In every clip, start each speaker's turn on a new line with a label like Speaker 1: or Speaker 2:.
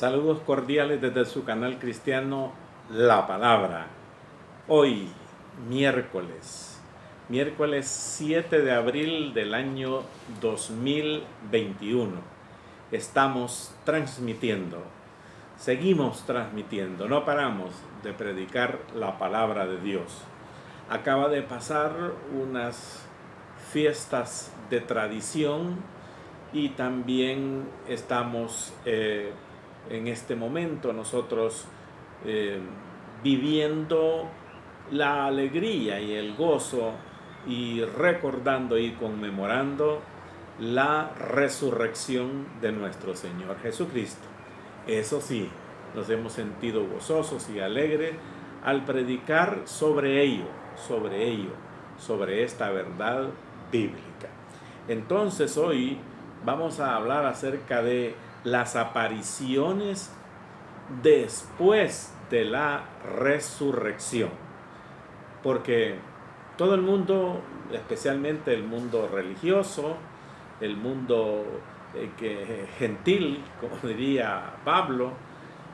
Speaker 1: Saludos cordiales desde su canal cristiano La Palabra. Hoy, miércoles 7 de abril del año 2021. Estamos transmitiendo, seguimos transmitiendo, no paramos de predicar la palabra de Dios. Acaba de pasar unas fiestas de tradición y también estamos en este momento nosotros viviendo la alegría y el gozo y recordando y conmemorando la resurrección de nuestro Señor Jesucristo. Eso sí, nos hemos sentido gozosos y alegres al predicar sobre esta verdad bíblica. Entonces hoy vamos a hablar acerca de las apariciones después de la resurrección. Porque todo el mundo, especialmente el mundo religioso, el mundo gentil, como diría Pablo,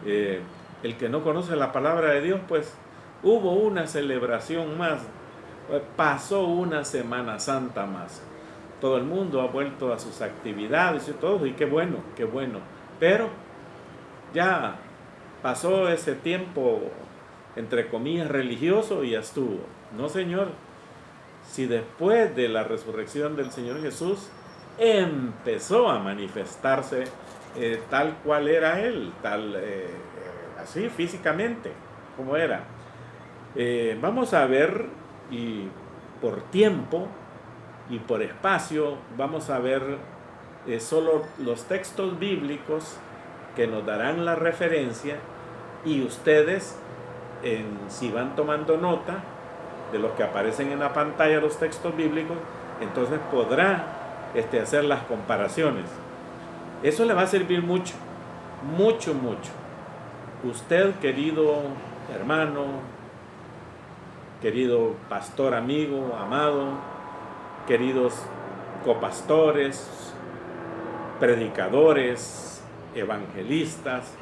Speaker 1: el que no conoce la palabra de Dios, pues hubo una celebración más, pasó una Semana Santa más. Todo el mundo ha vuelto a sus actividades y todo, y qué bueno, pero ya pasó ese tiempo, entre comillas, religioso y ya estuvo. No, Señor, si después de la resurrección del Señor Jesús empezó a manifestarse tal cual era Él, así físicamente, como era. Vamos a ver, y por tiempo y por espacio, vamos a ver solo los textos bíblicos que nos darán la referencia, y ustedes, si van tomando nota de los que aparecen en la pantalla, los textos bíblicos, entonces podrá hacer las comparaciones. Eso le va a servir mucho. Usted, querido hermano, querido pastor amigo, amado, queridos copastores, predicadores, evangelistas,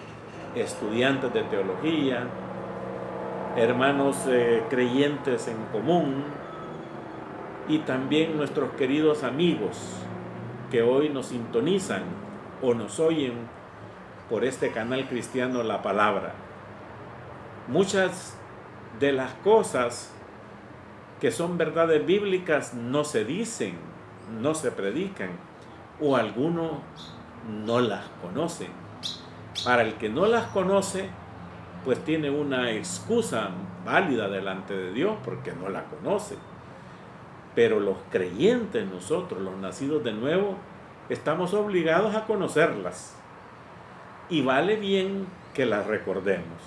Speaker 1: estudiantes de teología, hermanos creyentes en común, y también nuestros queridos amigos que hoy nos sintonizan o nos oyen por este canal cristiano La Palabra. Muchas de las cosas que son verdades bíblicas no se dicen, no se predican, o algunos no las conocen. Para el que no las conoce, pues tiene una excusa válida delante de Dios porque no la conoce. Pero los creyentes, nosotros, los nacidos de nuevo, estamos obligados a conocerlas. Y vale bien que las recordemos.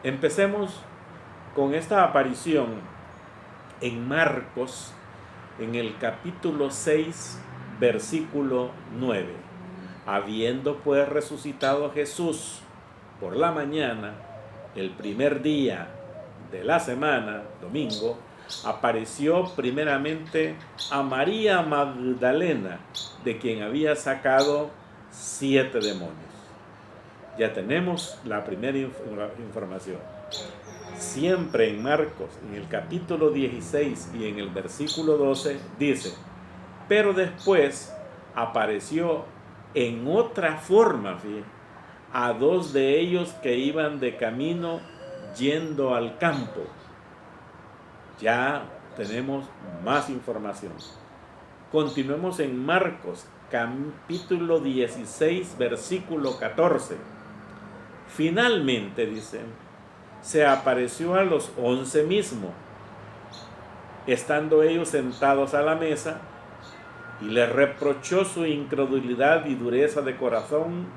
Speaker 1: Empecemos con esta aparición en Marcos, en el capítulo 6, versículo 9. Habiendo pues resucitado Jesús por la mañana, el primer día de la semana, domingo, apareció primeramente a María Magdalena, de quien había sacado 7 demonios. Ya tenemos la primera información. Siempre en Marcos, en el capítulo 16 y en el versículo 12, dice: pero después apareció en otra forma, fíjate, a 2 de ellos que iban de camino yendo al campo. Ya tenemos más información. Continuemos en Marcos, capítulo 16, versículo 14. Finalmente, dice, se apareció a los 11 mismos, estando ellos sentados a la mesa, y les reprochó su incredulidad y dureza de corazón,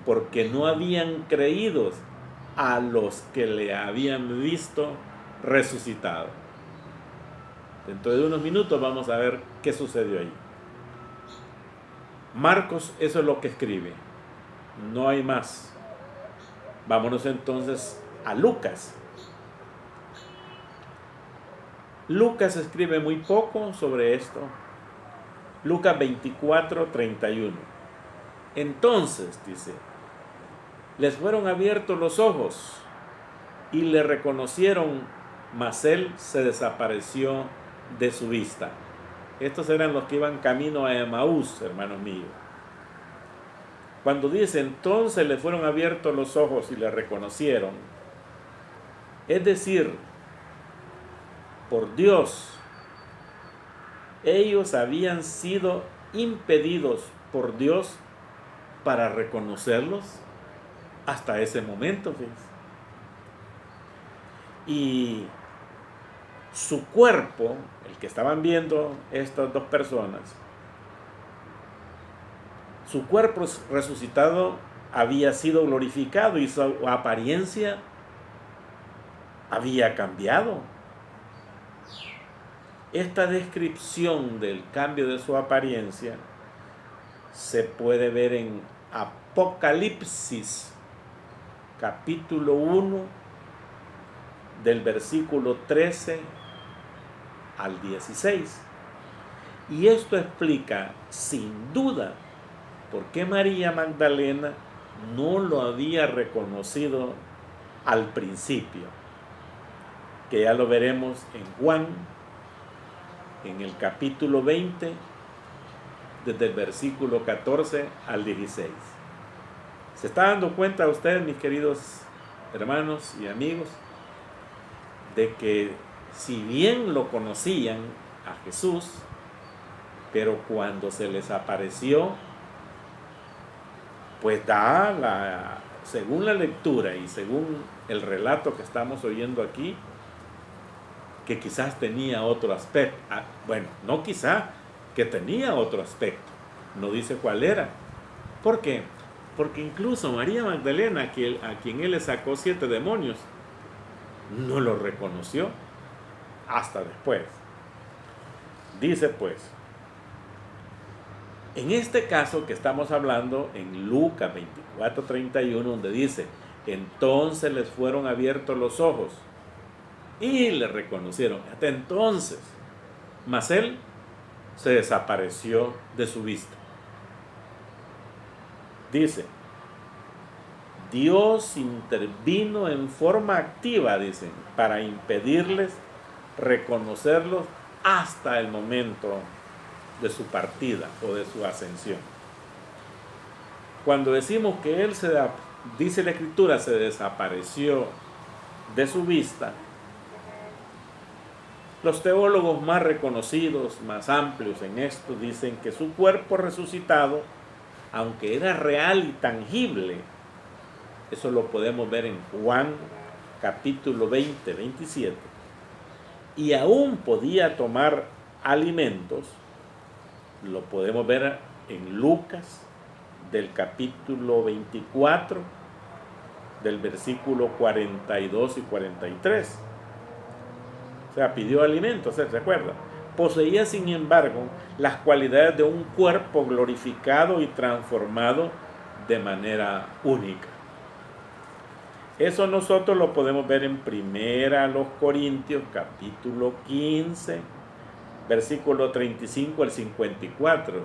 Speaker 1: porque no habían creído a los que le habían visto resucitado. Dentro de unos minutos vamos a ver qué sucedió ahí. Marcos, eso es lo que escribe, no hay más. Vámonos entonces a Lucas. Lucas escribe muy poco sobre esto. Lucas 24, 31. Entonces, dice, les fueron abiertos los ojos y le reconocieron, mas él se desapareció de su vista. Estos eran los que iban camino a Emaús, hermanos míos. Cuando dice, entonces le fueron abiertos los ojos y le reconocieron, es decir, por Dios, ellos habían sido impedidos por Dios para reconocerlos hasta ese momento, fíjense. Y su cuerpo, el que estaban viendo estas dos personas, su cuerpo resucitado había sido glorificado y su apariencia había cambiado. Esta descripción del cambio de su apariencia se puede ver en Apocalipsis, capítulo 1, del versículo 13 al 16. Y esto explica, sin duda, por qué María Magdalena no lo había reconocido al principio, que ya lo veremos en Juan, en el capítulo 20, desde el versículo 14 al 16. ¿Se está dando cuenta usted, mis queridos hermanos y amigos, de que si bien lo conocían a Jesús, pero cuando se les apareció, pues según la lectura y según el relato que estamos oyendo aquí, que quizás tenía otro aspecto? Bueno, no quizá, que tenía otro aspecto. No dice cuál era. ¿Por qué? Porque incluso María Magdalena, a quien él le sacó 7 demonios, no lo reconoció hasta después. Dice pues, en este caso que estamos hablando en Lucas 24:31, donde dice, entonces les fueron abiertos los ojos y le reconocieron. Hasta entonces, mas él se desapareció de su vista. Dice, Dios intervino en forma activa, dicen, para impedirles reconocerlos hasta el momento de su partida o de su ascensión. Cuando decimos que él dice la Escritura, se desapareció de su vista, los teólogos más reconocidos, más amplios en esto, dicen que su cuerpo resucitado, aunque era real y tangible, eso lo podemos ver en Juan capítulo 20, 27, y aún podía tomar alimentos, lo podemos ver en Lucas del capítulo 24, del versículo 42 y 43. O sea, pidió alimentos, ¿se recuerda? Poseía, sin embargo, las cualidades de un cuerpo glorificado y transformado de manera única. Eso nosotros lo podemos ver en 1 Corintios, capítulo 15, versículo 35 al 54.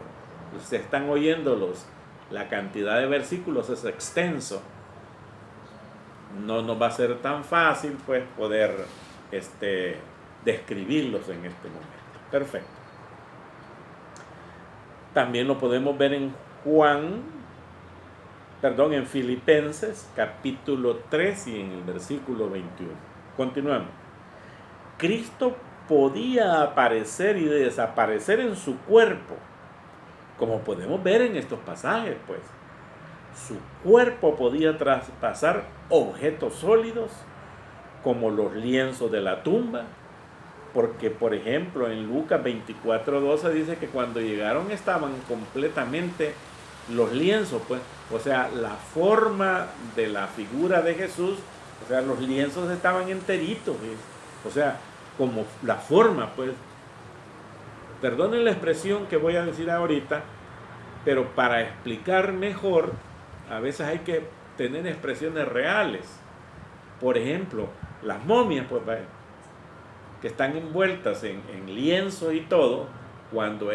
Speaker 1: Se están oyendo la cantidad de versículos, es extenso. No nos va a ser tan fácil, pues, poder describirlos en este momento. Perfecto. También lo podemos ver en en Filipenses capítulo 3 y en el versículo 21. Continuamos. Cristo podía aparecer y desaparecer en su cuerpo, como podemos ver en estos pasajes, pues. Su cuerpo podía traspasar objetos sólidos, como los lienzos de la tumba, porque, por ejemplo, en Lucas 24:12 dice que cuando llegaron estaban completamente los lienzos, pues, o sea, la forma de la figura de Jesús, o sea, los lienzos estaban enteritos, ¿sí? O sea, como la forma, pues, perdonen la expresión que voy a decir ahorita, pero para explicar mejor, a veces hay que tener expresiones reales. Por ejemplo, las momias, pues, que están envueltas en lienzo y todo, cuando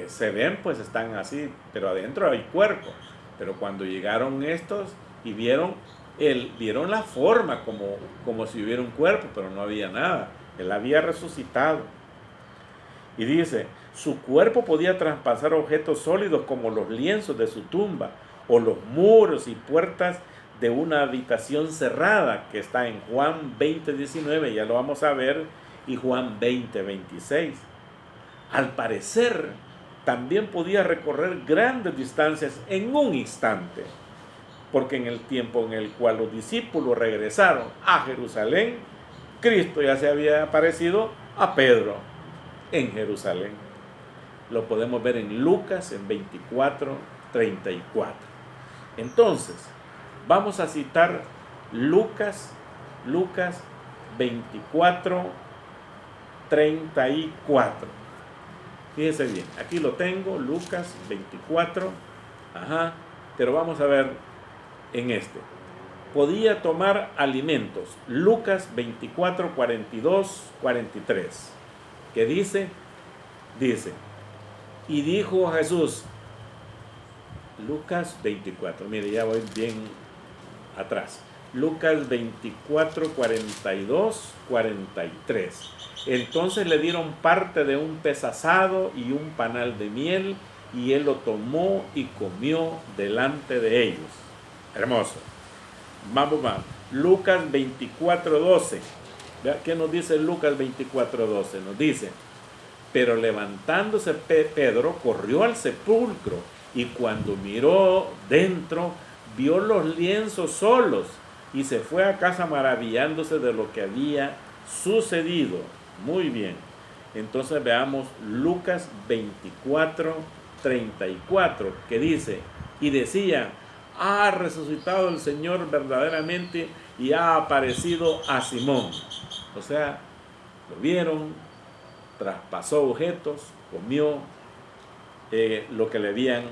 Speaker 1: se ven, pues están así, pero adentro hay cuerpo. Pero cuando llegaron estos y vieron la forma como si hubiera un cuerpo, pero no había nada. Él había resucitado. Y dice, su cuerpo podía traspasar objetos sólidos como los lienzos de su tumba o los muros y puertas de una habitación cerrada, que está en Juan 20:19, ya lo vamos a ver, y Juan 20:26. Al parecer, también podía recorrer grandes distancias en un instante, porque en el tiempo en el cual los discípulos regresaron a Jerusalén, Cristo ya se había aparecido a Pedro en Jerusalén. Lo podemos ver en Lucas en 24:34. Entonces, vamos a citar Lucas 24:34. Fíjense bien, aquí lo tengo, Lucas 24, pero vamos a ver en este. Podía tomar alimentos, Lucas 24:42-43, que dice, y dijo Jesús, Lucas 24, mire, ya voy bien atrás, Lucas 24:42-43. Entonces le dieron parte de un pez asado y un panal de miel, y él lo tomó y comió delante de ellos. Hermoso. Vamos. Lucas 24:12. ¿Qué nos dice Lucas 24:12? Nos dice, pero levantándose Pedro corrió al sepulcro, y cuando miró dentro, vio los lienzos solos, y se fue a casa maravillándose de lo que había sucedido. Muy bien. Entonces veamos Lucas 24:34, que dice, y decía, ha resucitado el Señor verdaderamente y ha aparecido a Simón. O sea, lo vieron, traspasó objetos, comió lo que le habían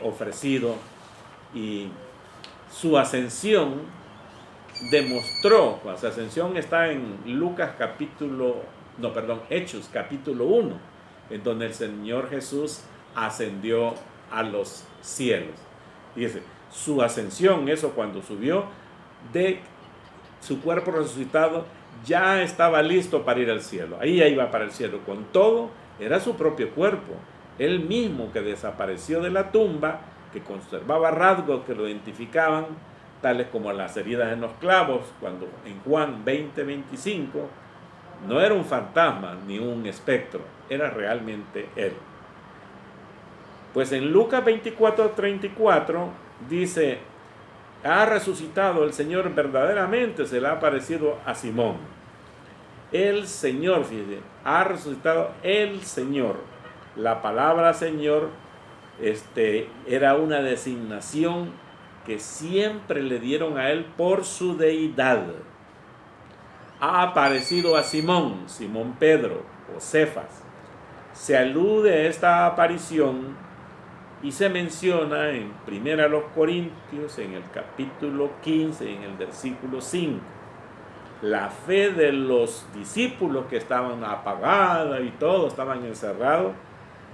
Speaker 1: ofrecido, y su ascensión demostró, su ascensión está en Hechos capítulo 1, en donde el Señor Jesús ascendió a los cielos. Dice, su ascensión, eso cuando subió de su cuerpo resucitado, ya estaba listo para ir al cielo. Ahí ya iba para el cielo. Con todo, era su propio cuerpo. Él mismo, que desapareció de la tumba, que conservaba rasgos que lo identificaban, tales como las heridas en los clavos, cuando en Juan 20:25, no era un fantasma ni un espectro, era realmente él. Pues en Lucas 24:34 dice, ha resucitado el Señor verdaderamente, se le ha aparecido a Simón. El Señor, fíjate, ha resucitado el Señor. La palabra Señor era una designación que siempre le dieron a él por su deidad. Ha aparecido a Simón Pedro o Cefas. Se alude a esta aparición y se menciona en 1 Corintios, en el capítulo 15, en el versículo 5. La fe de los discípulos, que estaban apagada y todos estaban encerrados,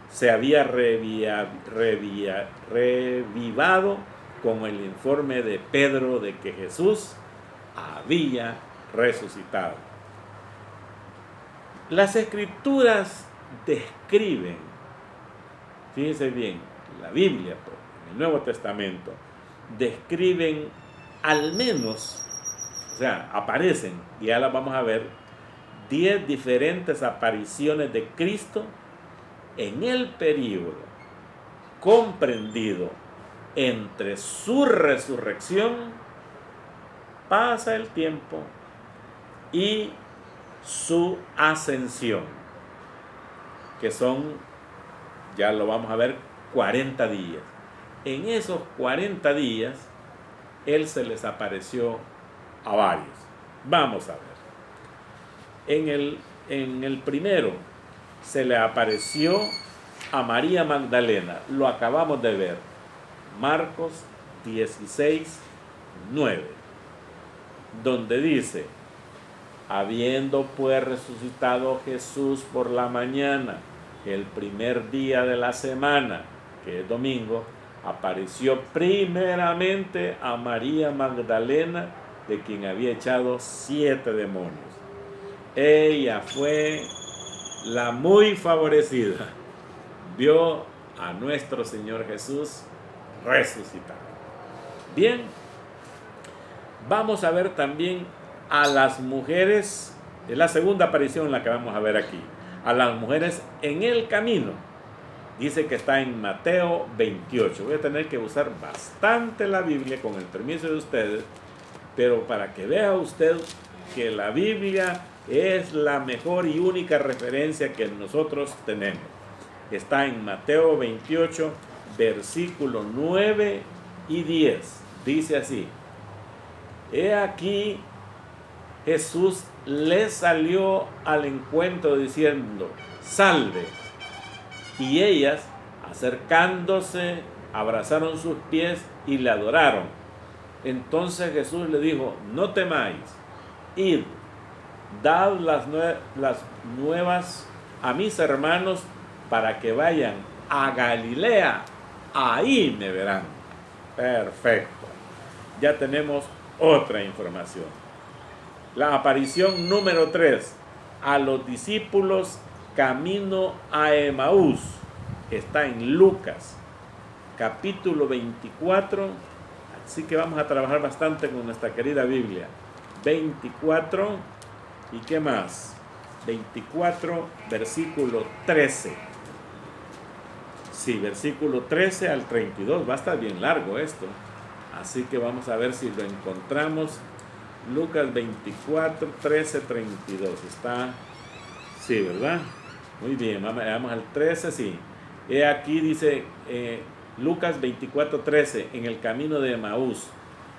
Speaker 1: se había revivado con el informe de Pedro de que Jesús había resucitado. Las Escrituras describen, fíjense bien, la Biblia, en el Nuevo Testamento, describen al menos, aparecen, y ya las vamos a ver, 10 diferentes apariciones de Cristo en el período comprendido entre su resurrección, pasa el tiempo, y su ascensión, que son, ya lo vamos a ver, 40 días. En esos 40 días, Él se les apareció a varios. Vamos a ver. En el primero, se le apareció a María Magdalena. Lo acabamos de ver. Marcos 16:9, donde dice, habiendo pues resucitado Jesús por la mañana, el primer día de la semana, que es domingo, apareció primeramente a María Magdalena, de quien había echado 7 demonios. Ella fue la muy favorecida. Vio a nuestro Señor Jesús resucitado. Bien, vamos a ver también a las mujeres, es la segunda aparición la que vamos a ver aquí, a las mujeres en el camino. Dice que está en Mateo 28. Voy a tener que usar bastante la Biblia con el permiso de ustedes, pero para que vea usted que la Biblia es la mejor y única referencia que nosotros tenemos. Está en Mateo 28, versículos 9 y 10. Dice así: He aquí, Jesús les salió al encuentro diciendo: salve. Y ellas, acercándose, abrazaron sus pies y le adoraron. Entonces Jesús le dijo: no temáis, id, dad las nuevas a mis hermanos para que vayan a Galilea, ahí me verán. Perfecto. Ya tenemos otra información. La aparición número 3, a los discípulos camino a Emaús, está en Lucas, capítulo 24. Así que vamos a trabajar bastante con nuestra querida Biblia. 24, ¿y qué más? 24, versículo 13. Sí, versículo 13 al 32. Va a estar bien largo esto. Así que vamos a ver si lo encontramos. Lucas 24, 13, 32. Está, sí, ¿verdad? Muy bien, vamos al 13, sí. He aquí dice Lucas 24, 13, en el camino de Emaús.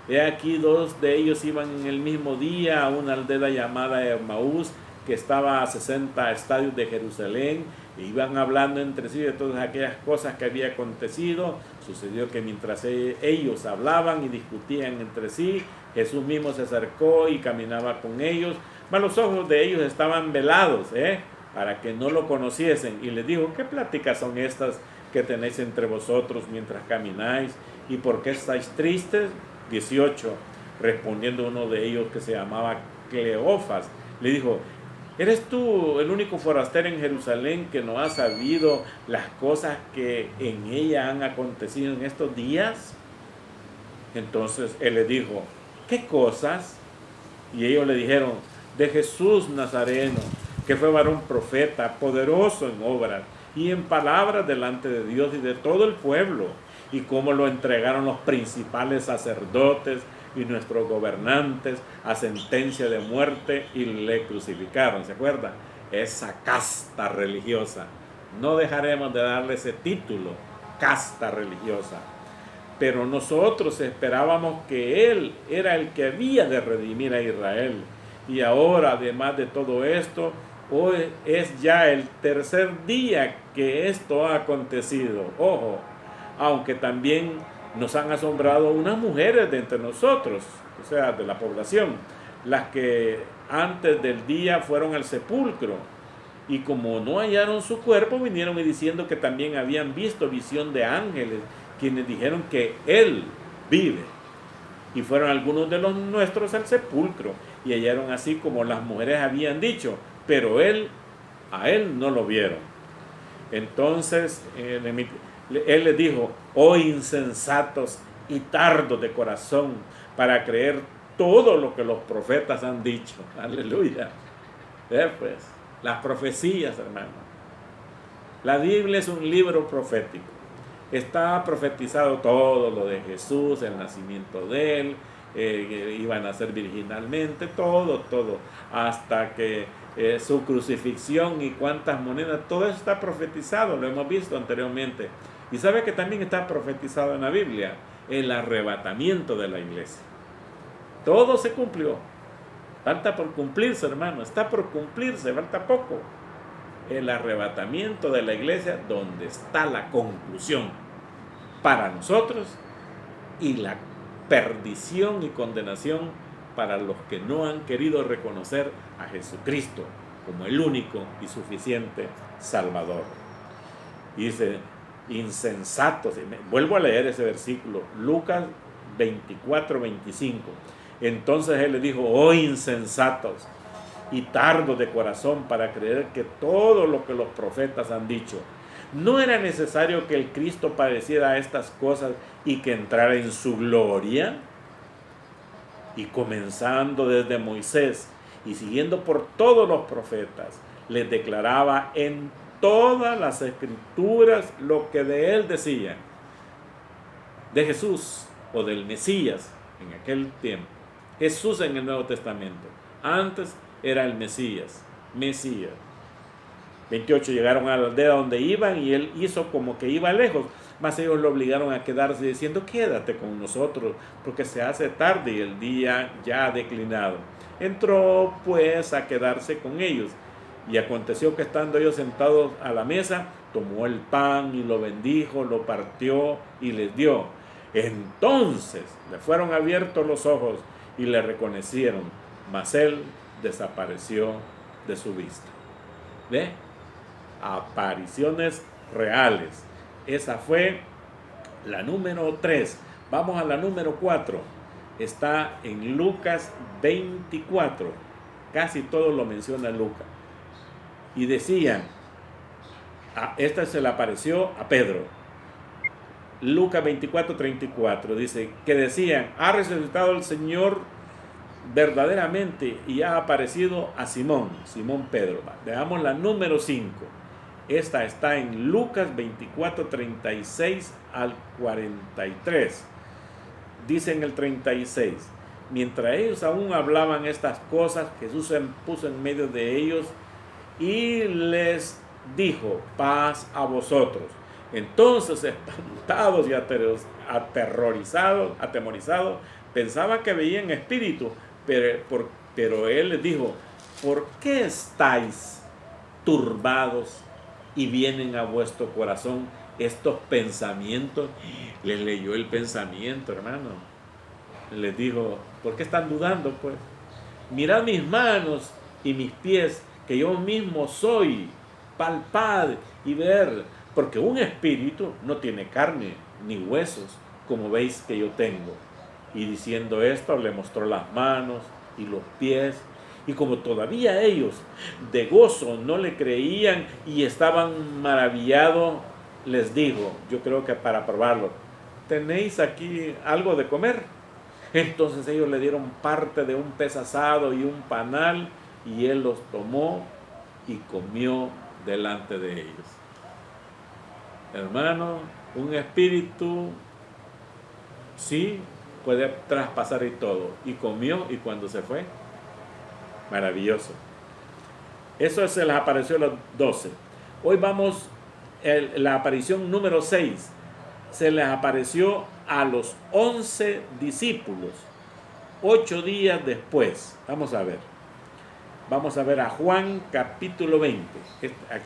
Speaker 1: He aquí 2 de ellos iban en el mismo día a una aldea llamada Emaús, que estaba a 60 estadios de Jerusalén, e iban hablando entre sí de todas aquellas cosas que había acontecido. Sucedió que mientras ellos hablaban y discutían entre sí, Jesús mismo se acercó y caminaba con ellos, mas los ojos de ellos estaban velados, para que no lo conociesen, y les dijo: ¿qué pláticas son estas que tenéis entre vosotros mientras camináis? ¿Y por qué estáis tristes? 18, respondiendo uno de ellos, que se llamaba Cleofas, le dijo: ¿eres tú el único forastero en Jerusalén que no ha sabido las cosas que en ella han acontecido en estos días? Entonces él le dijo: ¿qué cosas? Y ellos le dijeron: de Jesús Nazareno, que fue varón profeta, poderoso en obras y en palabras delante de Dios y de todo el pueblo, y cómo lo entregaron los principales sacerdotes y nuestros gobernantes a sentencia de muerte y le crucificaron. ¿Se acuerdan? Esa casta religiosa. No dejaremos de darle ese título, casta religiosa. Pero nosotros esperábamos que Él era el que había de redimir a Israel. Y ahora, además de todo esto, hoy es ya el 3er día que esto ha acontecido. Ojo, aunque también nos han asombrado unas mujeres de entre nosotros, o sea, de la población, las que antes del día fueron al sepulcro, y como no hallaron su cuerpo, vinieron y diciendo que también habían visto visión de ángeles, quienes dijeron que Él vive. Y fueron algunos de los nuestros al sepulcro, y hallaron así como las mujeres habían dicho, pero a Él no lo vieron. Entonces Él les dijo: oh insensatos y tardos de corazón, para creer todo lo que los profetas han dicho. Aleluya. Pues, las profecías, hermano. La Biblia es un libro profético. Está profetizado todo lo de Jesús, el nacimiento de Él, iba a nacer virginalmente, todo, hasta que su crucifixión y cuántas monedas, todo eso está profetizado, lo hemos visto anteriormente. Y sabe que también está profetizado en la Biblia, el arrebatamiento de la iglesia. Todo se cumplió. Falta por cumplirse, hermano, está por cumplirse, falta poco. El arrebatamiento de la iglesia, donde está la conclusión para nosotros y la perdición y condenación para los que no han querido reconocer a Jesucristo como el único y suficiente Salvador. Y dice: insensatos. Vuelvo a leer ese versículo, Lucas 24-25. Entonces él les dijo: oh insensatos y tardos de corazón para creer que todo lo que los profetas han dicho. ¿No era necesario que el Cristo padeciera estas cosas y que entrara en su gloria? Y comenzando desde Moisés y siguiendo por todos los profetas, les declaraba en todas las escrituras lo que de él decían, de Jesús o del Mesías en aquel tiempo. Jesús en el Nuevo Testamento, antes era el Mesías. 28, llegaron a la aldea donde iban y él hizo como que iba lejos, mas ellos lo obligaron a quedarse diciendo: quédate con nosotros, porque se hace tarde y el día ya ha declinado. Entró pues a quedarse con ellos, y aconteció que estando ellos sentados a la mesa, tomó el pan y lo bendijo, lo partió y les dio. Entonces le fueron abiertos los ojos y le reconocieron, mas él desapareció de su vista. ¿Ve? Apariciones reales. Esa fue la número 3. Vamos a la número 4. Está en Lucas 24. Casi todo lo menciona Lucas. Y decían, esta se le apareció a Pedro. Lucas 24:34 dice que decían: ha resucitado el Señor verdaderamente y ha aparecido a Simón Pedro. Veamos la número 5. Esta está en Lucas 24:36 al 43. Dice en el 36: mientras ellos aún hablaban estas cosas, Jesús se puso en medio de ellos y les dijo: paz a vosotros. Entonces, espantados y atemorizados, pensaban que veían espíritu, pero él les dijo: ¿por qué estáis turbados y vienen a vuestro corazón estos pensamientos? Les leyó el pensamiento, hermano. Les dijo: ¿por qué están dudando? Pues mirad mis manos y mis pies, que yo mismo soy. Palpad y ver, porque un espíritu no tiene carne ni huesos, como veis que yo tengo. Y diciendo esto, le mostró las manos y los pies. Y como todavía ellos de gozo no le creían y estaban maravillados, les dijo, yo creo que para probarlo: ¿tenéis aquí algo de comer? Entonces ellos le dieron parte de un pez asado y un panal, y él los tomó y comió delante de ellos. Hermano, un espíritu sí puede traspasar y todo. Y comió, y cuando se fue, maravilloso. Eso se les apareció a los 12. Hoy vamos la aparición número 6. Se les apareció a los 11 discípulos 8 días después. Vamos a ver a Juan capítulo 20.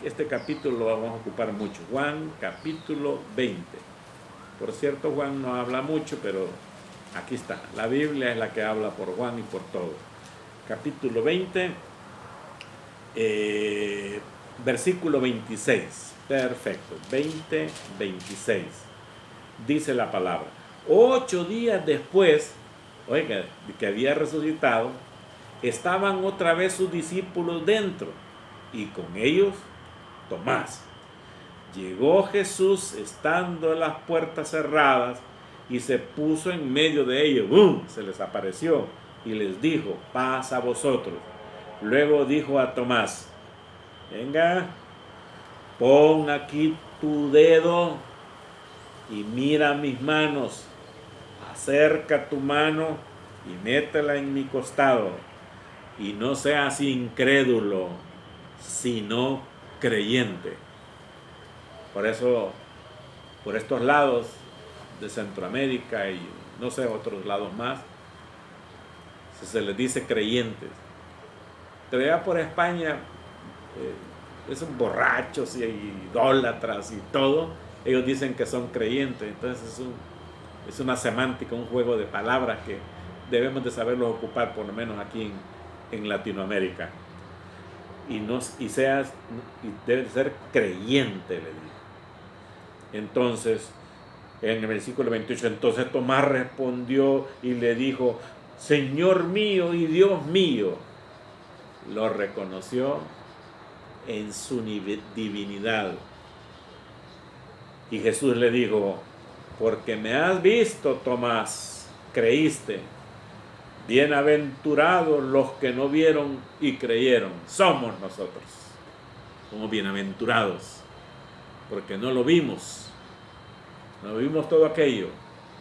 Speaker 1: Este capítulo lo vamos a ocupar mucho. Juan capítulo 20. Por cierto, Juan no habla mucho, pero aquí está. La Biblia es la que habla por Juan y por todo. Capítulo 20, versículo 26. Perfecto. 20, 26. Dice la palabra: 8 días después, oiga, que había resucitado, estaban otra vez sus discípulos dentro, y con ellos Tomás. Llegó Jesús estando las puertas cerradas y se puso en medio de ellos. ¡Bum! Se les apareció y les dijo: paz a vosotros. Luego dijo a Tomás: venga, pon aquí tu dedo y mira mis manos. Acerca tu mano y métela en mi costado. Y no seas incrédulo, sino creyente. Por eso, por estos lados de Centroamérica y no sé, otros lados más, se les dice creyentes. Pero ya por España, son borrachos y idólatras y todo. Ellos dicen que son creyentes. Entonces es una semántica, un juego de palabras que debemos de saberlos ocupar, por lo menos aquí en Latinoamérica. Y debe ser creyente, le digo. Entonces, en el versículo 28, entonces Tomás respondió y le dijo, Señor mío y Dios mío. Lo reconoció en su divinidad. Y Jesús le dijo, porque me has visto, Tomás, creíste. Bienaventurados los que no vieron y creyeron. Somos nosotros. Somos bienaventurados, porque no lo vimos. No vimos todo aquello,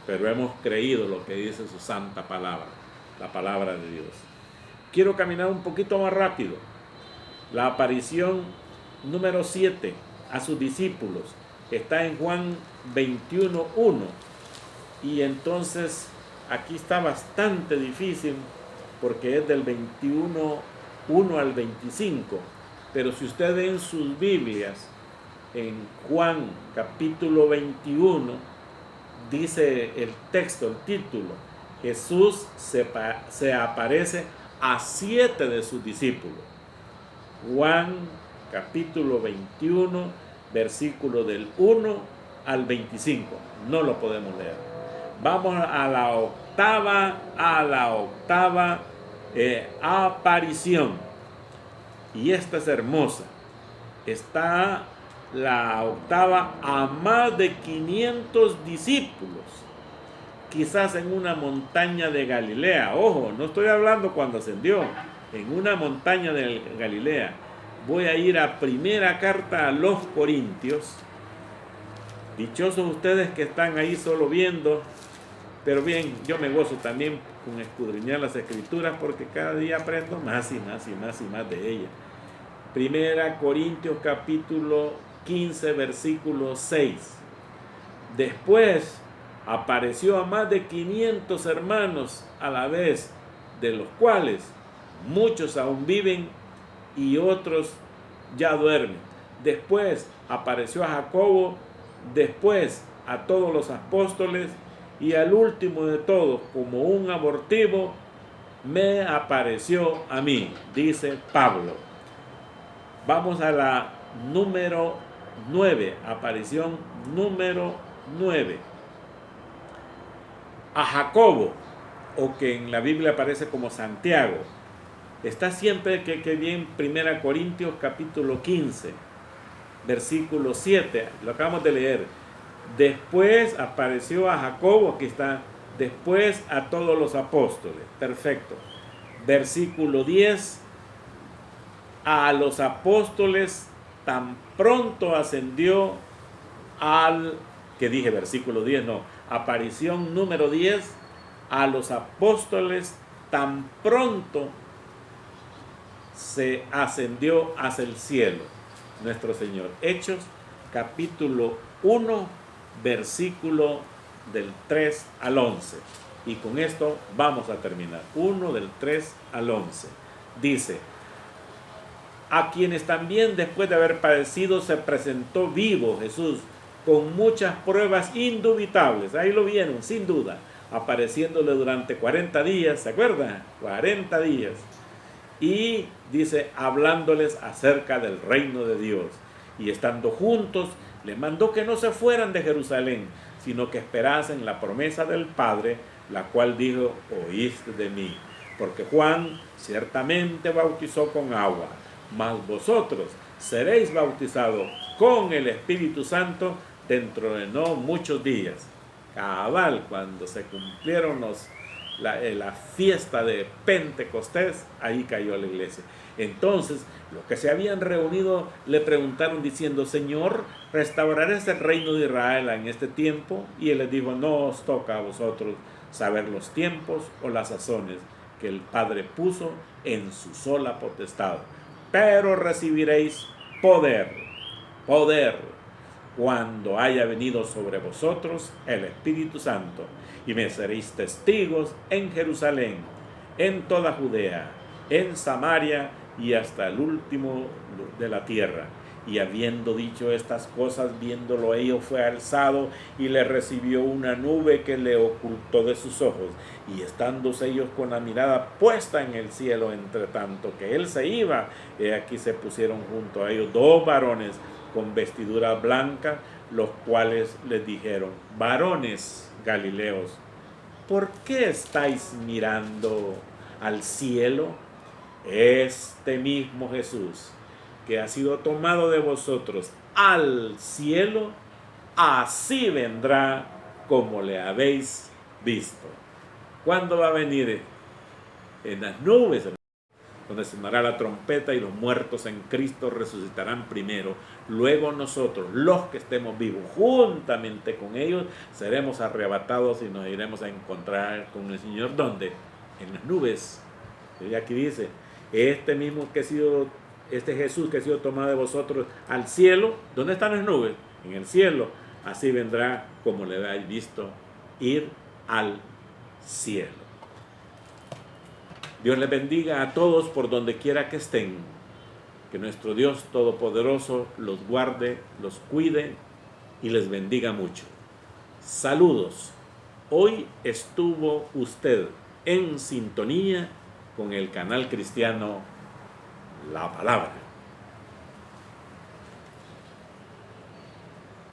Speaker 1: pero hemos creído lo que dice su santa palabra, la palabra de Dios. Quiero caminar un poquito más rápido. La aparición número 7 a sus discípulos está en Juan 21:1. Y entonces aquí está bastante difícil porque es del 21:1 al 25. Pero si usted ve en sus Biblias, en Juan capítulo 21, dice el texto, el título, Jesús se aparece a 7 de sus discípulos. Juan capítulo 21, versículo del 1 al 25. No lo podemos leer. Vamos a la octava aparición. Y esta es hermosa. Está la octava a más de 500 discípulos. Quizás en una montaña de Galilea. Ojo, no estoy hablando cuando ascendió. En una montaña de Galilea. Voy a ir a primera carta a los Corintios. Dichosos ustedes que están ahí solo viendo. Pero bien, yo me gozo también con escudriñar las escrituras porque cada día aprendo más y más y más y más de ellas. Primera Corintios capítulo 15, versículo 6. Después apareció a más de 500 hermanos a la vez, de los cuales muchos aún viven y otros ya duermen. Después apareció a Jacobo, después a todos los apóstoles y al último de todos, como un abortivo, me apareció a mí, dice Pablo. Vamos a la número 9, aparición número 9. A Jacobo, o que en la Biblia aparece como Santiago. Está siempre que bien 1 Corintios capítulo 15, versículo 7. Lo acabamos de leer. Después apareció a Jacobo, aquí está. Después a todos los apóstoles. Perfecto. Versículo 10. A los apóstoles tan pronto ascendió al, que dije versículo 10, no, aparición número 10, a los apóstoles tan pronto se ascendió hacia el cielo nuestro Señor. Hechos capítulo 1, versículo del 3 al 11. Y con esto vamos a terminar. 1 del 3 al 11. Dice, a quienes también después de haber padecido se presentó vivo Jesús con muchas pruebas indubitables. Ahí lo vieron, sin duda, apareciéndole durante 40 días, ¿se acuerdan? 40 días. Y dice, hablándoles acerca del reino de Dios. Y estando juntos, les mandó que no se fueran de Jerusalén, sino que esperasen la promesa del Padre, la cual dijo, oíste de mí. Porque Juan ciertamente bautizó con agua, mas vosotros seréis bautizados con el Espíritu Santo dentro de no muchos días. Cabal, cuando se cumplieron la fiesta de Pentecostés, ahí cayó la iglesia. Entonces, los que se habían reunido le preguntaron diciendo, Señor, ¿restaurarás el reino de Israel en este tiempo? Y él les dijo, no os toca a vosotros saber los tiempos o las sazones que el Padre puso en su sola potestad. Pero recibiréis poder, cuando haya venido sobre vosotros el Espíritu Santo, y me seréis testigos en Jerusalén, en toda Judea, en Samaria y hasta el último de la tierra. Y habiendo dicho estas cosas, viéndolo ellos, fue alzado y le recibió una nube que le ocultó de sus ojos. Y estándose ellos con la mirada puesta en el cielo, entre tanto que él se iba, aquí se pusieron junto a ellos 2 varones con vestidura blanca, los cuales les dijeron: varones Galileos, ¿por qué estáis mirando al cielo? Este mismo Jesús, que ha sido tomado de vosotros al cielo, así vendrá como le habéis visto. ¿Cuándo va a venir? En las nubes, donde sonará la trompeta y los muertos en Cristo resucitarán primero. Luego nosotros, los que estemos vivos, juntamente con ellos, seremos arrebatados y nos iremos a encontrar con el Señor. ¿Dónde? En las nubes. Y aquí dice, este Jesús que ha sido tomado de vosotros al cielo, ¿dónde están las nubes? En el cielo. Así vendrá como le habéis visto ir al cielo. Dios les bendiga a todos por donde quiera que estén. Que nuestro Dios Todopoderoso los guarde, los cuide y les bendiga mucho. Saludos. Hoy estuvo usted en sintonía con el canal cristiano La Palabra.